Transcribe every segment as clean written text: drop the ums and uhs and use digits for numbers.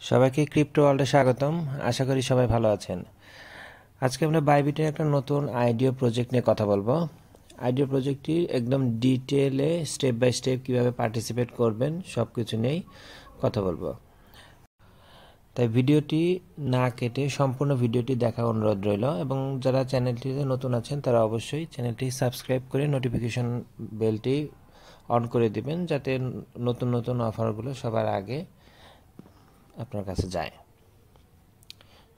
সবাইকে ক্রিপ্টো ওয়ার্ল্ডে স্বাগতম। আশা করি সবাই ভালো আছেন। আজকে আমরা বাইবিটের একটা নতুন আইডিও প্রজেক্ট নিয়ে কথা বলবো। আইডিও প্রজেক্টটি একদম ডিটেলে স্টেপ বাই স্টেপ কীভাবে পার্টিসিপেট করবেন সব কিছু নিয়েই কথা বলবো। তাই ভিডিওটি না কেটে সম্পূর্ণ ভিডিওটি দেখার অনুরোধ রইল, এবং যারা চ্যানেলটিতে নতুন আছেন তারা অবশ্যই চ্যানেলটি সাবস্ক্রাইব করে নোটিফিকেশন বেলটি অন করে দিবেন, যাতে নতুন নতুন অফারগুলো সবার আগে আপনার কাছে যায়।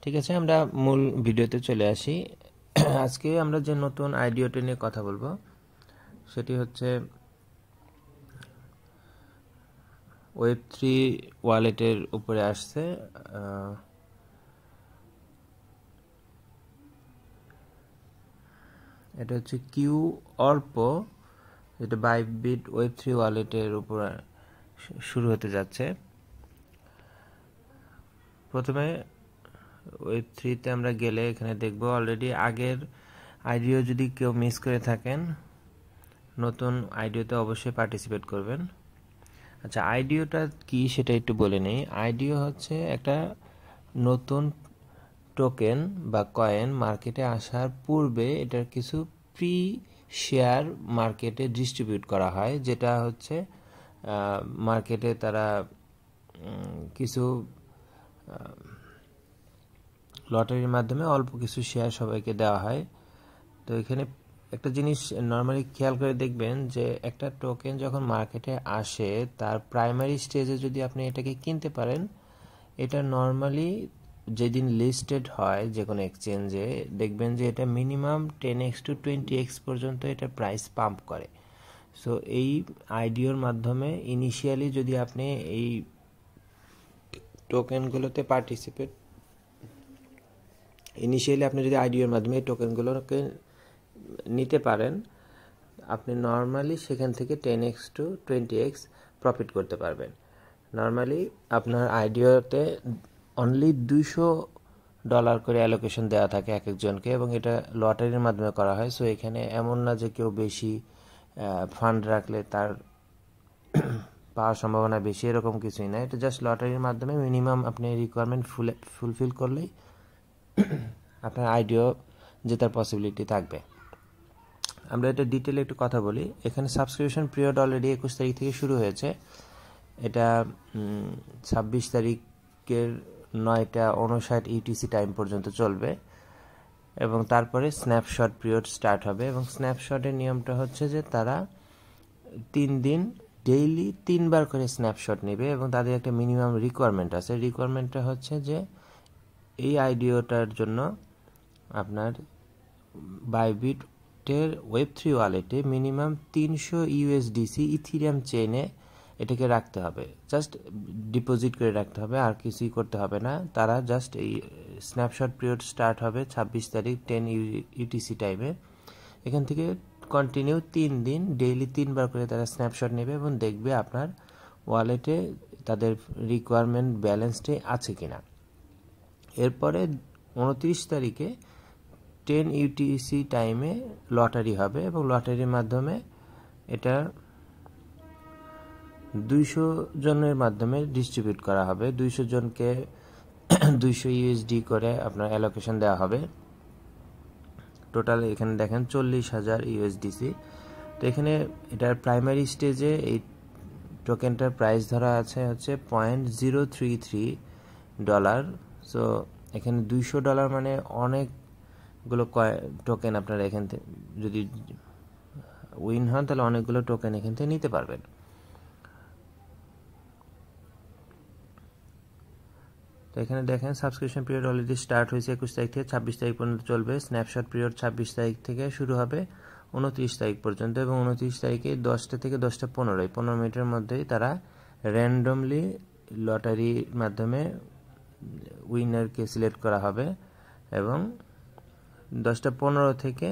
ঠিক আছে, আমরা মূল ভিডিওতে চলে আসি। আজকে আমরা যে নতুন আইডিওটি নিয়ে কথা বলবো সেটি হচ্ছে ওয়েব3 ওয়ালেটের উপরে আসছে। এটা হচ্ছে কিউ অর্পো, যেটা বাইবিট ওয়েব3 ওয়ালেটের উপরে শুরু হতে যাচ্ছে। প্রথমে ওয়েব3তে আমরা গেলে এখানে দেখব অলরেডি আগের আইডিও যদি কেউ মিস করে থাকেন, নতুন আইডিওতে অবশ্যই পার্টিসিপেট করবেন। আচ্ছা, আইডিওটা কি সেটা একটু বলে নেই। আইডিও হচ্ছে একটা নতুন টোকেন বা কয়েন মার্কেটে আসার পূর্বে এটার কিছু প্রি শেয়ার মার্কেটে ডিস্ট্রিবিউট করা হয়, যেটা হচ্ছে মার্কেটে তারা কিছু লটারির মাধ্যমে অল্প কিছু শেয়ার সবাইকে দেওয়া হয়। তো এখানে একটা জিনিস নর্মালি খেয়াল করে দেখবেন যে একটা টোকেন যখন মার্কেটে আসে তার প্রাইমারি স্টেজে যদি আপনি এটাকে কিনতে পারেন, এটা নর্মালি যেদিন লিস্টেড হয় যে কোনো এক্সচেঞ্জে, দেখবেন যে এটা মিনিমাম 10x to 20x পর্যন্ত এটা প্রাইস পাম্প করে। সো এই আইডিওর মাধ্যমে ইনিশিয়ালি যদি আপনি এই টোকেনগুলোতে আপনি যদি আইডিওর মাধ্যমে এই টোকেনগুলোকে নিতে পারেন, আপনি নর্মালি সেখান থেকে 10x to 20x প্রফিট করতে পারবেন। নর্মালি আপনার আইডিওতে অনলি $200 করে অ্যালোকেশন দেওয়া থাকে এক একজনকে, এবং এটা লটারির মাধ্যমে করা হয়। সো এখানে এমন না যে কেউ বেশি ফান্ড রাখলে তার পাওয়ার সম্ভাবনা বেশি, এরকম কিছুই না। এটা জাস্ট লটারির মাধ্যমে মিনিমাম আপনি রিকোয়ারমেন্ট ফুলফিল করলেই আপনার আইডিও জেতার পসিবিলিটি থাকবে। আমরা এটা ডিটেলে একটু কথা বলি। এখানে সাবস্ক্রিপশন পিরিয়ড অলরেডি 21 তারিখ থেকে শুরু হয়েছে। এটা 26 তারিখের 9:59 UTC টাইম পর্যন্ত চলবে, এবং তারপরে স্ন্যাপশট পিরিয়ড স্টার্ট হবে। এবং স্ন্যাপশটের নিয়মটা হচ্ছে যে তারা 3 দিন ডেইলি 3 বার করে স্ন্যাপশট নেবে, এবং তাদের একটা মিনিমাম রিকোয়ারমেন্ট আছে। রিকোয়ারমেন্টটা হচ্ছে যে এই আইডিওটার জন্য আপনার বাইবিটের ওয়েব3 ওয়ালেটে মিনিমাম 300 USDC ইথিরিয়াম চেইনে এটাকে রাখতে হবে। জাস্ট ডিপোজিট করে রাখতে হবে, আর কিছুই করতে হবে না। তারা জাস্ট এই স্ন্যাপশট পিরিয়ড স্টার্ট হবে 26 তারিখ 10 UTC টাইমে। এখান থেকে কন্টিনিউ 3 দিন ডেইলি 3 বার করে তারা স্ন্যাপশট নেবে এবং দেখবে আপনার ওয়ালেটে তাদের রিকোয়ারমেন্ট ব্যালেন্সটি আছে কিনা। এরপরে 29 তারিখে 10 UTC টাইমে লটারি হবে, এবং লটারির মাধ্যমে এটা 200 জনের মাধ্যমে ডিস্ট্রিবিউট করা হবে। 200 জনকে 200 USD করে আপনার অ্যালোকেশন দেওয়া হবে। টোটাল এখানে দেখেন 40,000 USDC। তো এখানে এটার প্রাইমারি স্টেজে এই টোকেনটার প্রাইস ধরা আছে হচ্ছে $0.033। সো এখানে $200 মানে অনেকগুলো টোকেন আপনারা এখান থেকে যদি উইন হন তাহলে অনেকগুলো টোকেন এখান থেকে নিতে পারবেন। তো এখানে দেখেন সাবস্ক্রিপশন পিরিয়ড অলরেডি স্টার্ট হয়েছে 21 তারিখ থেকে 26 তারিখ পর্যন্ত চলবে। স্ন্যাপশট পিরিয়ড 26 তারিখ থেকে শুরু হবে 29 তারিখ পর্যন্ত, এবং 29 তারিখে 10টা থেকে 10:15 15 মিনিটের মধ্যেই তারা র্যান্ডমলি লটারির মাধ্যমে উইনারকে সিলেক্ট করা হবে, এবং 10:15 থেকে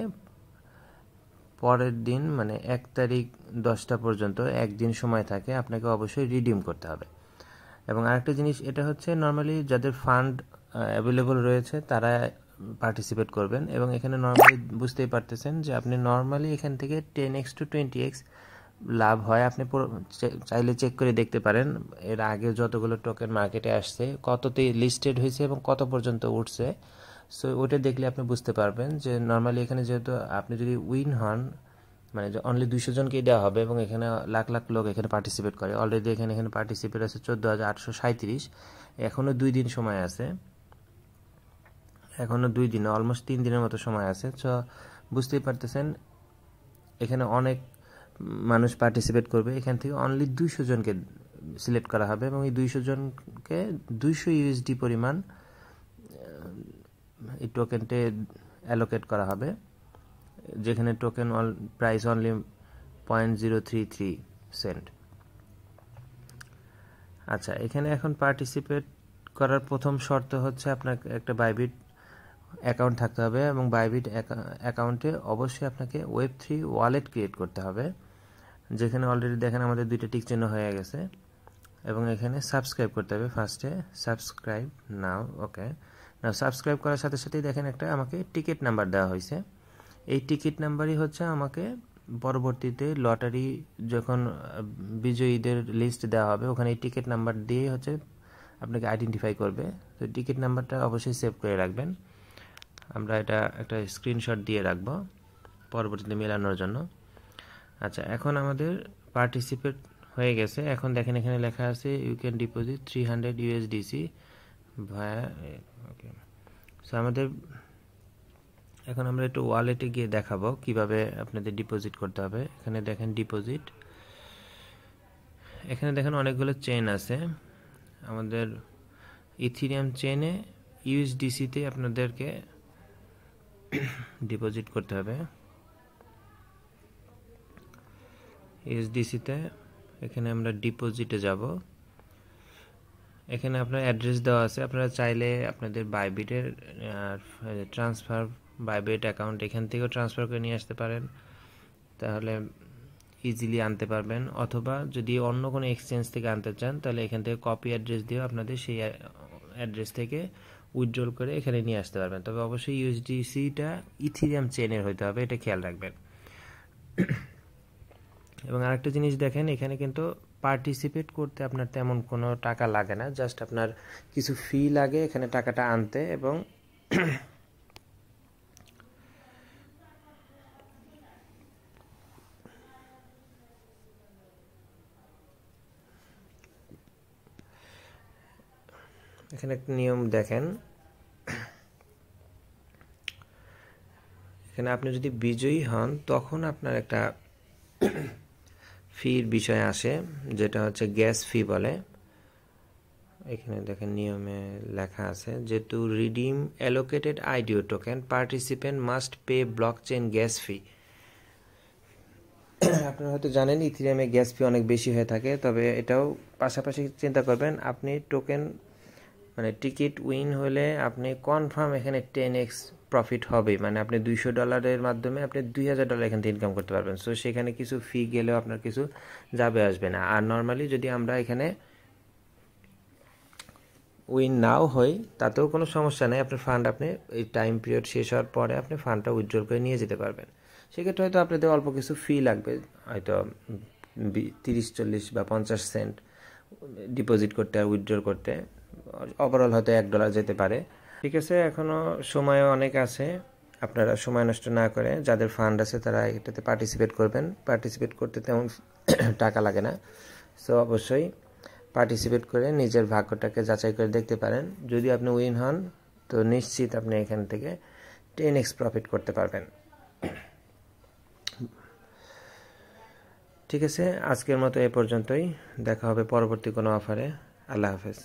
পরের দিন মানে 1 তারিখ 10টা পর্যন্ত একদিন সময় থাকে, আপনাকে অবশ্যই রিডিম করতে হবে। এবং আরেকটা জিনিস এটা হচ্ছে নর্মালি যাদের ফান্ড অ্যাভেলেবল রয়েছে তারা পার্টিসিপেট করবেন, এবং এখানে নর্মালি বুঝতেই পারতেছেন যে আপনি নর্মালি এখান থেকে 10x to 20x লাভ হয় আপনি চাইলে চেক করে দেখতে পারেন এর আগে যতগুলো টোকেন মার্কেটে আসছে কততে লিস্টেড হয়েছে এবং কত পর্যন্ত উঠছে। সো ওটা দেখলে আপনি বুঝতে পারবেন যে নর্মালি এখানে যেহেতু আপনি যদি উইন হন মানে অনলি 200 জনকেই দেওয়া হবে এবং এখানে লাখ লাখ লোক এখানে পার্টিসিপেট করে। অলরেডি এখানে পার্টিসিপেট আছে 14,837। এখনও 2 দিন সময় আছে, এখনও 2 দিন, অলমোস্ট 3 দিনের মতো সময় আছে। তো বুঝতেই পারতেছেন এখানে অনেক মানুষ পার্টিসিপেট করবে। এখান থেকে অনলি 200 জনকে সিলেক্ট করা হবে এবং এই 200 জনকে 200 ইউএসডি পরিমাণ এই টোকেনটে অ্যালোকেট করা হবে, যেখানে টোকেন প্রাইস অনলি 0.033 সেন্ট। আচ্ছা, এখানে এখন পার্টিসিপেট করার প্রথম শর্ত হচ্ছে আপনার একটা বাইবিট অ্যাকাউন্ট থাকতে হবে এবং বাইবিট অ্যাকাউন্টে অবশ্যই আপনাকে ওয়েব3 ওয়ালেট ক্রিয়েট করতে হবে, যেখানে অলরেডি দেখেন আমাদের 2টা টিক চিহ্ন হয়ে গেছে। এবং এখানে সাবস্ক্রাইব করতে হবে ফার্স্টে, সাবস্ক্রাইব নাও। ওকে, নাও সাবস্ক্রাইব করার সাথে সাথেই দেখেন একটা আমাকে টিকিট নাম্বার দেওয়া হয়েছে। এই টিকিট নাম্বারই হচ্ছে আমাকে পরবর্তীতে লটারি যখন বিজয়ীদের লিস্ট দেওয়া হবে ওখানে এই টিকিট নাম্বার দিয়ে হচ্ছে আপনাকে আইডেন্টিফাই করবে। তো টিকিট নাম্বারটা অবশ্যই সেভ করে রাখবেন, আমরা এটা একটা স্ক্রিনশট দিয়ে রাখবো পরবর্তীতে মেলানোর জন্য। আচ্ছা, এখন আমাদের পার্টিসিপেট হয়ে গেছে। এখন দেখেন এখানে লেখা আছে you can deposit 300 USDC via. Okay, so আমাদের এখন আমরা একটু ওয়ালেটে গিয়ে দেখাবো কিভাবে আপনাদের ডিপোজিট করতে হবে। এখানে দেখেন ডিপোজিট, এখানে দেখেন অনেকগুলো চেইন আছে। আমাদের ইথিরিয়াম চেইনে ইউএসডিসিতে আপনাদেরকে ডিপোজিট করতে হবে। ইউএসডিসিতে এখানে আমরা ডিপোজিটে যাব। এখানে আপনার অ্যাড্রেস দেওয়া আছে, আপনারা চাইলে আপনাদের বাইবিটের ট্রান্সফার বাইবিট অ্যাকাউন্ট এখান থেকেও ট্রান্সফার করে নিয়ে আসতে পারেন, তাহলে ইজিলি আনতে পারবেন। অথবা যদি অন্য কোনো এক্সচেঞ্জ থেকে আনতে চান তাহলে এখান থেকে কপি অ্যাড্রেস দিয়েও আপনাদের সেই অ্যাড্রেস থেকে উইথড্রল করে এখানে নিয়ে আসতে পারবেন। তবে অবশ্যই ইউএসডিসিটা ইথিরিয়াম চেইনের হতে হবে, এটা খেয়াল রাখবেন। এবং আরেকটা জিনিস দেখেন, এখানে কিন্তু পার্টিসিপেট করতে আপনার তেমন কোনো টাকা লাগে না, জাস্ট আপনার কিছু ফি লাগে এখানে টাকাটা আনতে। এবং এখানে একটা নিয়ম দেখেন, এখানে আপনি যদি বিজয়ী হন তখন আপনার একটা ফির বিষয় আসে, যেটা হচ্ছে গ্যাস ফি বলে। এখানে দেখেন নিয়মে লেখা আছে যে to redeem allocated IDO token participant must pay blockchain gas fee. আপনারা হয়তো জানেন ইথিরিয়ামে গ্যাস ফি অনেক বেশি হয়ে থাকে, তবে এটাও পাশাপাশি চিন্তা করবেন আপনি টোকেন মানে টিকিট উইন হলে আপনি কনফার্ম এখানে 10x প্রফিট হবে, মানে আপনি $200 মাধ্যমে আপনি $2000 এখান থেকে ইনকাম করতে পারবেন। সো সেখানে কিছু ফি গেলেও আপনার কিছু যাবে আসবে না। আর নর্মালি যদি আমরা এখানে উইন নাও হই তাতেও কোনো সমস্যা নেই, আপনার ফান্ড আপনি এই টাইম পিরিয়ড শেষ হওয়ার পরে আপনি ফান্ডটা উইথড্রল করে নিয়ে যেতে পারবেন। সেক্ষেত্রে হয়তো আপনাদের অল্প কিছু ফি লাগবে, হয়তো 30, 40 বা 50 সেন্ট ডিপোজিট করতে আর উইথড্রল করতে, ওভারঅল হয়তো $1 যেতে পারে। ঠিক আছে, এখনও সময় অনেক আছে, আপনারা সময় নষ্ট না করে যাদের ফান্ড আছে তারা এটাতে পার্টিসিপেট করবেন। পার্টিসিপেট করতে তেমন টাকা লাগে না, সো অবশ্যই পার্টিসিপেট করে নিজের ভাগ্যটাকে যাচাই করে দেখতে পারেন। যদি আপনি উইন হন তো নিশ্চিত আপনি এখান থেকে 10x প্রফিট করতে পারবেন। ঠিক আছে, আজকের মতো এ পর্যন্তই, দেখা হবে পরবর্তী কোনো অফারে। আল্লাহ হাফেজ।